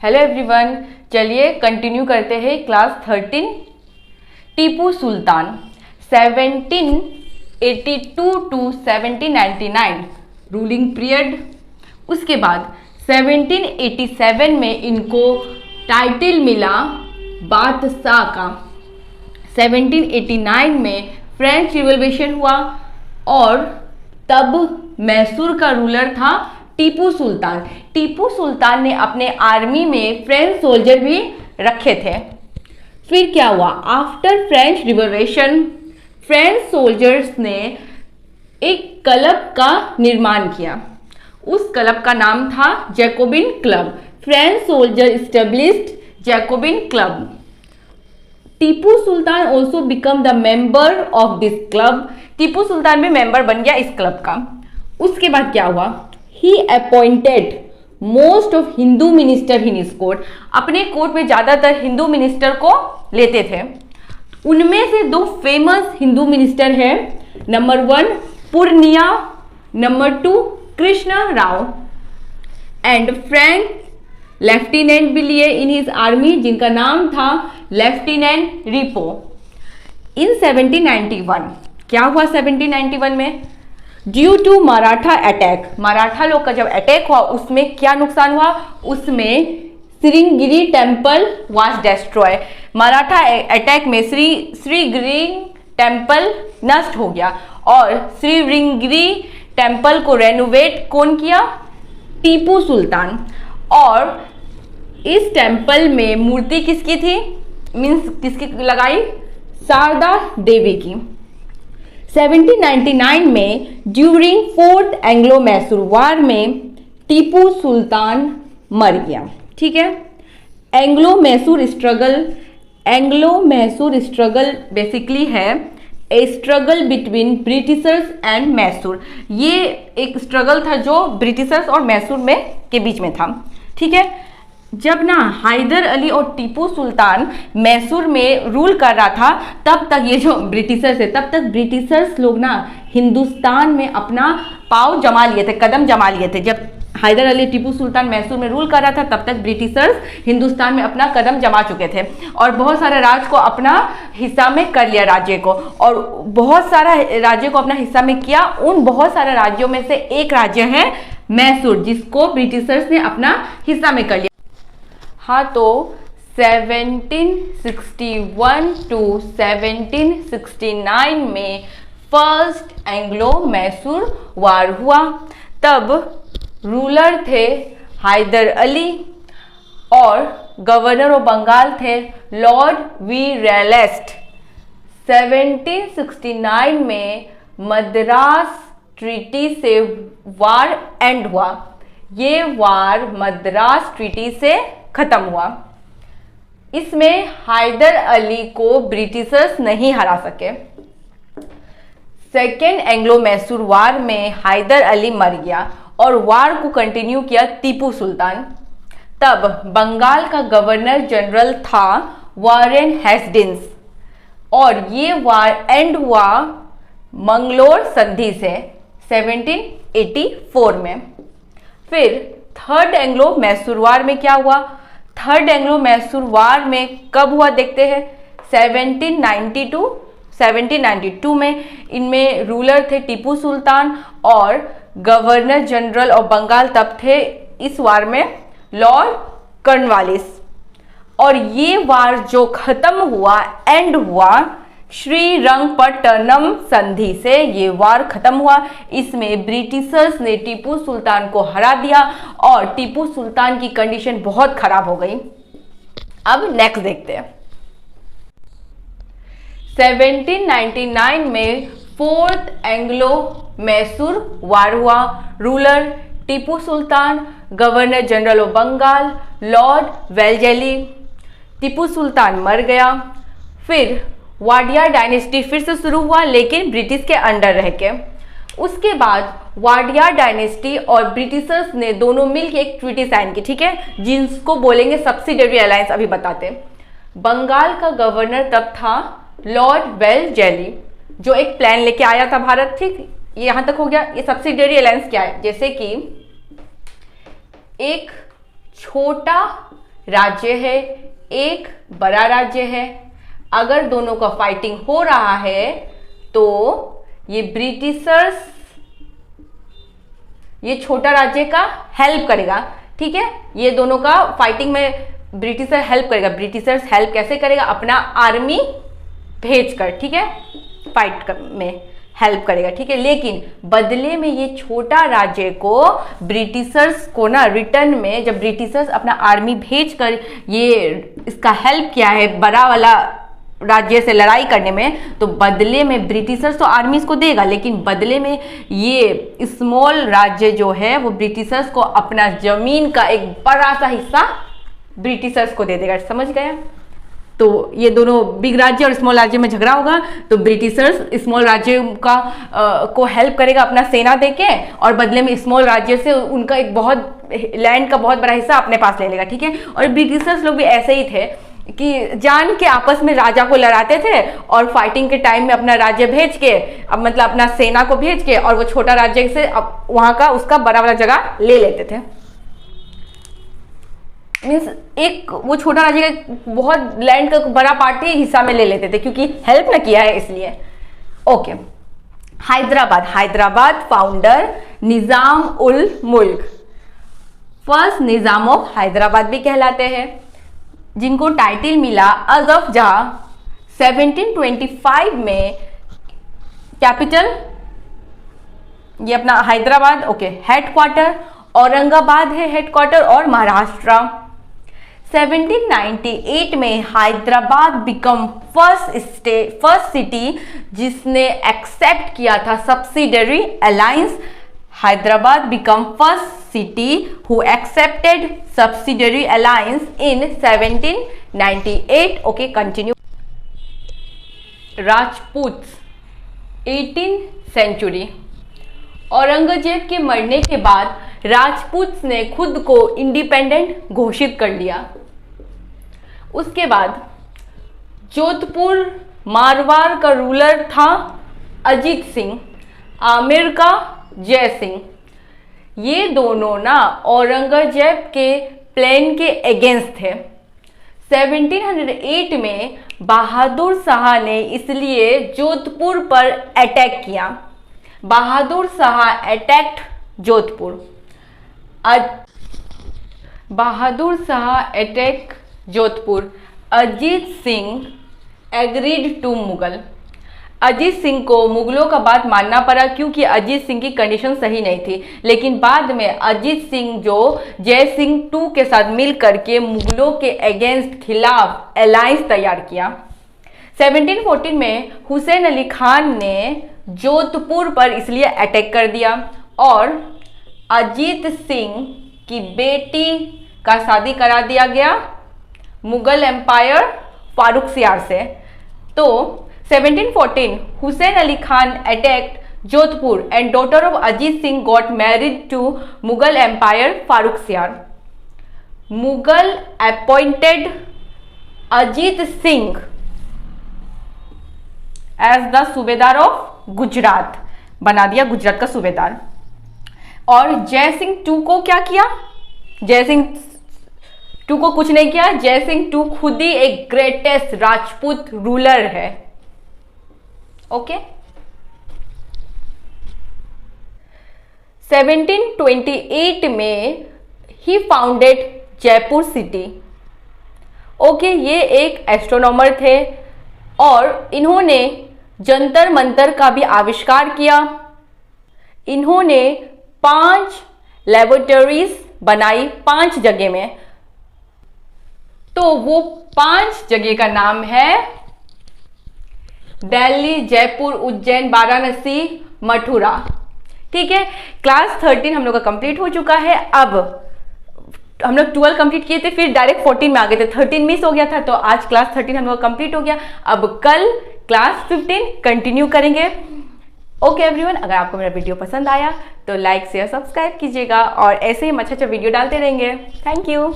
Hello everyone, चलिए continue करते हैं class 13। Tipu Sultan 1782 to 1799 ruling period. उसके बाद 1787 में इनको टाइटल मिला बादशाह का। 1789 में फ्रेंच रिवॉल्यूशन हुआ और तब मैसूर का रूलर था टीपू सुल्तान। टीपू सुल्तान ने अपने आर्मी में फ्रेंच सोल्जर भी रखे थे। फिर क्या हुआ? After French revolution French soldiers ने एक क्लब का निर्माण किया। उस क्लब का नाम था Jacobin club. French soldier established Jacobin club. Tipu Sultan also become the member of this club. Tipu Sultan भी मेंबर बन गया इस क्लब का। उसके बाद क्या हुआ? He appointed most of Hindu minister in his court। अपने कोर्ट में ज्यादातर हिंदू मिनिस्टर को लेते थे। उनमें से दो फेमस हिंदू मिनिस्टर हैं, number 1 Purnia, number 2 Krishna Rao. And French lieutenant भी लिए इन हिज आर्मी, जिनका नाम था लेफ्टिनेंट रिपो। इन 1791 क्या हुआ? 1791 में due to Maratha attack, Maratha लोग का जब अटैक हुआ उसमें क्या नुकसान हुआ? उसमें Sringeri temple was destroy. Maratha attack में श्रीगिरी टेम्पल नष्ट हो गया और श्रीगिरी टेम्पल को रेनोवेट कौन किया? टीपू सुल्तान। और इस टेम्पल में मूर्ति किसकी थी? मीन्स किसकी लगाई? शारदा देवी की। 1799 में ड्यूरिंग फोर्थ एंग्लो मैसूर वार में टीपू सुल्तान मर गया। ठीक है। एंग्लो मैसूर स्ट्रगल बेसिकली है ए struggle between Britishers and Mysore. ये एक स्ट्रगल था जो ब्रिटिशर्स और मैसूर में के बीच में था। ठीक है। जब ना हैदर अली और टीपू सुल्तान मैसूर में रूल कर रहा था, तब तक ये जो ब्रिटिशर्स है, तब तक ब्रिटिशर्स लोग ना हिंदुस्तान में अपना पाँव जमा लिए थे, कदम जमा लिए थे। जब हैदर अली टीपू सुल्तान मैसूर में रूल कर रहा था, तब तक ब्रिटिशर्स हिंदुस्तान में अपना कदम जमा चुके थे और बहुत सारे राज्य को अपना हिस्सा में कर लिया राज्य को, और बहुत सारा राज्य को अपना हिस्सा में किया। उन बहुत सारे राज्यों में से एक राज्य है मैसूर, जिसको ब्रिटिशर्स ने अपना हिस्सा में कर लिया। हाँ, तो 1761 टू 1769 में फर्स्ट एंग्लो मैसूर वार हुआ। तब रूलर थे हैदर अली और गवर्नर ऑफ बंगाल थे लॉर्ड वीरेलेस्ट। 1769 में मद्रास ट्रीटी से वार एंड हुआ। ये वार मद्रास ट्रीटी से खत्म हुआ। इसमें हैदर अली को ब्रिटिशर्स नहीं हरा सके। सेकेंड एंग्लो मैसूर वार में हैदर अली मर गया और वार को कंटिन्यू किया टीपू सुल्तान। तब बंगाल का गवर्नर जनरल था वॉरेन हेस्टिंग्स और ये वार एंड हुआ मंगलोर संधि से 1784 में। फिर थर्ड एंग्लो मैसूर वार में क्या हुआ? थर्ड एंग्लो मैसूर वार में कब हुआ देखते हैं। 1792 में। इनमें रूलर थे टीपू सुल्तान और गवर्नर जनरल ऑफ बंगाल तब थे इस वार में लॉर्ड कॉर्नवालिस। और ये वार जो खत्म हुआ, एंड हुआ श्रीरंगपट्टनम संधि से। ये वार खत्म हुआ। इसमें ब्रिटिशर्स ने टीपू सुल्तान को हरा दिया और टीपू सुल्तान की कंडीशन बहुत खराब हो गई। अब नेक्स्ट देखते हैं। 1799 में फोर्थ एंग्लो मैसूर वार हुआ। Ruler Tipu Sultan, governor general of Bengal Lord Wellesley. Tipu Sultan मर गया। फिर वाडिया डायनेस्टी फिर से शुरू हुआ, लेकिन ब्रिटिश के अंडर रह के। उसके बाद वाडिया डायनेस्टी और ब्रिटिशर्स ने दोनों मिलकर एक ट्रीटी साइन की। ठीक है, जिसको बोलेंगे सब्सिडरी अलायंस। अभी बताते। बंगाल का गवर्नर तब था लॉर्ड वेलजेली, जो एक प्लान लेके आया था भारत। ठीक, यहां तक हो गया। ये सब्सिडरी अलायंस क्या है? जैसे कि एक छोटा राज्य है, एक बड़ा राज्य है। अगर दोनों का फाइटिंग हो रहा है तो ये ब्रिटिशर्स ये छोटा राज्य का हेल्प करेगा, ठीक है। ये दोनों का फाइटिंग में ब्रिटिशर हेल्प करेगा। ब्रिटिशर्स हेल्प कैसे करेगा? अपना आर्मी भेजकर, ठीक है, फाइट में हेल्प करेगा, ठीक है। लेकिन बदले में ये छोटा राज्य को ब्रिटिशर्स को ना रिटर्न में, जब ब्रिटिशर्स अपना आर्मी भेजकर ये इसका हेल्प किया है बड़ा वाला राज्य से लड़ाई करने में, तो बदले में ब्रिटिशर्स तो आर्मी को देगा, लेकिन बदले में ये स्मॉल राज्य जो है वो ब्रिटिशर्स को अपना जमीन का एक बड़ा सा हिस्सा ब्रिटिशर्स को दे देगा। समझ गया? तो ये दोनों बिग राज्य और स्मॉल राज्य में झगड़ा होगा, तो ब्रिटिशर्स स्मॉल राज्य का को हेल्प करेगा अपना सेना देके, और बदले में स्मॉल राज्य से उनका एक बहुत लैंड का बहुत बड़ा हिस्सा अपने पास ले लेगा, ठीक है। और ब्रिटिशर्स लोग भी ऐसे ही थे कि जान के आपस में राजा को लड़ाते थे, और फाइटिंग के टाइम में अपना राज्य भेज के, अब मतलब अपना सेना को भेज के, और वो छोटा राज्य से अब वहां का उसका बड़ा बड़ा जगह ले लेते थे। मीन्स एक वो छोटा राज्य का बहुत लैंड का बड़ा पार्ट ही हिस्सा में ले लेते थे, क्योंकि हेल्प ना किया है इसलिए। ओके, हैदराबाद फाउंडर निजाम उल मुल्क, फर्स्ट निजाम ऑफ हैदराबाद भी कहलाते हैं, जिनको टाइटल मिला अजफ जहां 1725 में। कैपिटल ये अपना हैदराबाद, ओके। हेडक्वार्टर औरंगाबाद है हेडक्वार्टर, और महाराष्ट्र। 1798 में हैदराबाद बिकम फर्स्ट सिटी जिसने एक्सेप्ट किया था subsidiary alliance. Hyderabad become first city who accepted subsidiary alliance in 1798. Okay, continue. Rajput 18th century. Aurangzeb के मरने के बाद राजपूत ने खुद को इंडिपेंडेंट घोषित कर लिया। उसके बाद जोधपुर मारवाड़ का रूलर था अजीत सिंह, आमेर का जय सिंह। ये दोनों ना औरंगजेब के प्लान के अगेंस्ट थे। 1708 में बहादुर शाह ने इसलिए जोधपुर पर अटैक किया। Bahadur Shah attacked Jodhpur. Bahadur Shah attack Jodhpur. Ajit Singh agreed to Mughal. Ajit Singh को मुगलों का बात मानना पड़ा, क्योंकि अजीत सिंह की कंडीशन सही नहीं थी। लेकिन बाद में अजीत सिंह जो जय सिंह टू के साथ मिल करके मुगलों के अगेंस्ट खिलाफ अलायंस तैयार किया। 1714 में हुसैन अली खान ने जोधपुर पर इसलिए अटैक कर दिया, और अजीत सिंह की बेटी का शादी करा दिया गया मुगल एम्पायर फारूक सियार से। तो 1714 Hussain Ali Khan attacked Jodhpur and daughter of Ajit Singh got married to Mughal Empire Farooq Siyar. Mughal appointed Ajit Singh as the सूबेदार ऑफ गुजरात, बना दिया गुजरात का सूबेदार। और जय सिंह टू को क्या किया? जय सिंह टू को कुछ नहीं किया। जय सिंह टू खुद ही एक ग्रेटेस्ट राजपूत रूलर है। ओके। 1728 में ही फाउंडेड जयपुर सिटी। ओके, ये एक एस्ट्रोनॉमर थे और इन्होंने जंतर मंतर का भी आविष्कार किया। इन्होंने 5 लेबोरेटरीज बनाई 5 जगह में। तो वो 5 जगह का नाम है दिल्ली, जयपुर, उज्जैन, वाराणसी, मथुरा। ठीक है, क्लास 13 हम लोग का कंप्लीट हो चुका है। अब हम लोग 12 कंप्लीट किए थे, फिर डायरेक्ट 14 में आ गए थे, 13 मिस हो गया था, तो आज क्लास 13 हम लोग का कंप्लीट हो गया। अब कल क्लास 15 कंटिन्यू करेंगे। ओके एवरीवन, अगर आपको मेरा वीडियो पसंद आया तो लाइक शेयर सब्सक्राइब कीजिएगा और ऐसे ही हम अच्छा वीडियो डालते रहेंगे। Thank you.